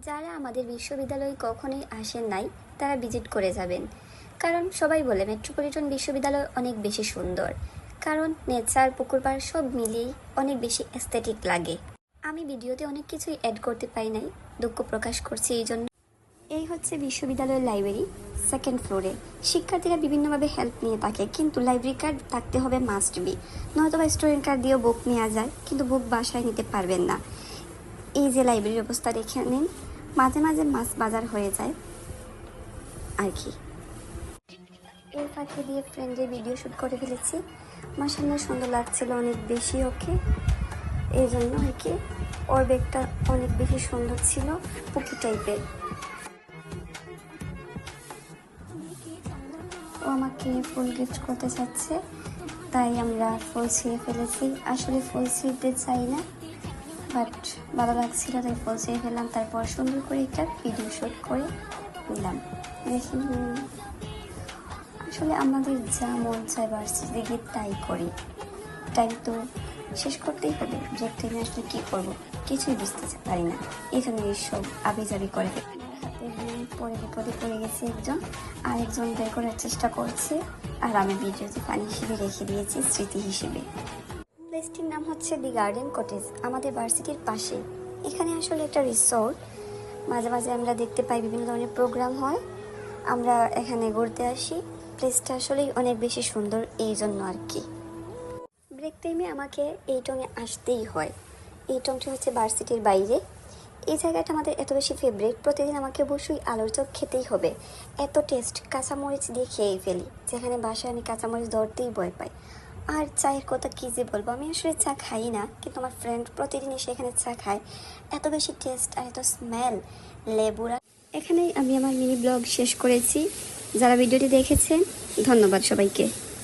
যারা আমাদের বিশ্ববিদ্যালয়ে কখনোই আসেন নাই তারা ভিজিট করে যাবেন, কারণ সবাই বলে মেট্রোপলিটন বিশ্ববিদ্যালয় অনেক বেশি সুন্দর, কারণ নেচার পুকুর পাড় সব মিলিয়েই অনেক বেশি এস্থেটিক লাগে। আমি ভিডিওতে অনেক কিছুই অ্যাড করতে পারি নাই, দুঃখ প্রকাশ করছি এই জন্য। এই হচ্ছে বিশ্ববিদ্যালয়ের লাইব্রেরি, সেকেন্ড ফ্লোরে। শিক্ষার্থীরা বিভিন্নভাবে হেল্প নিয়ে থাকে, কিন্তু লাইব্রেরি কার্ড থাকতে হবে মাস্ট বি, নয়তো বা স্টুডেন্ট কার্ড দিয়েও বুক নেওয়া যায়, কিন্তু বুক বাসায় নিতে পারবেন না। এই যে লাইব্রেরির অবস্থা দেখে নিন, মাঝে মাঝে মাছ বাজার হয়ে যায় আর কি। এর ফাঁকে দিয়ে ফ্রেন্ডের ভিডিও শ্যুট করে ফেলেছি, মাসাল্লাহ সুন্দর লাগছিল অনেক বেশি ওকে, এই জন্য আর কি। ওর ব্যাগটা অনেক বেশি সুন্দর ছিল, পুকি টাইপের। ও আমাকে ফুল গিফট করতে চাচ্ছে, তাই আমরা ফুল ছিঁড়ে ফেলেছি। আসলে ফুল ছিঁড়তে চাই না, বাট ভালো লাগছিল তাই ফুল ছিঁড়ে ফেললাম। তারপর সুন্দর করে একটা ভিডিও শ্যুট করে নিলাম। দেখি, আসলে আমাদের যা মন চায় ভার্সিটি গিয়ে তাই করি, টাইম তো শেষ করতেই হবে। ব্রেক টাইমে আসলে কী করবো কিছুই বুঝতে পারি না, এখানে এইসব আবিজাবি করে। হাতে পরে বিপদে পড়ে গেছে একজন, আরেকজন বের করার চেষ্টা করছে, আর আমি ভিডিওতে পানি হিসেবে রেখে দিয়েছি স্মৃতি হিসেবে। প্লেসটির নাম হচ্ছে দি গার্ডেন কটেজ, আমাদের ভার্সিটির পাশে। এখানে আসলে একটা রিসোর্ট, মাঝে মাঝে আমরা দেখতে পাই বিভিন্ন ধরনের প্রোগ্রাম হয়, আমরা এখানে ঘুরতে আসি। প্লেসটা আসলেই অনেক বেশি সুন্দর, এই জন্য আর কি। ব্রেক টাইমে আমাকে এই টঙে আসতেই হয়। এই টংটি হচ্ছে ভার্সিটির বাইরে। এই জায়গাটা আমাদের এত বেশি ফেভারিট, প্রতিদিন আমাকে অবশ্যই আলুর চপ খেতেই হবে, এত টেস্ট। কাঁচামরিচ দিয়ে খেয়েই ফেলি, যেখানে বাসায় আমি কাঁচামরিচ ধরতেই ভয় পাই। আর চায়ের কথা কী যে বলবো, আমি আসলে চা খাই না, কিন্তু আমার ফ্রেন্ড প্রতিদিন এসে এখানে চা খায়। এত বেশি টেস্ট আর এত স্মেল, লেবুরা। এখানেই আমি আমার মিনি ব্লগ শেষ করেছি। যারা ভিডিওটি দেখেছেন ধন্যবাদ সবাইকে।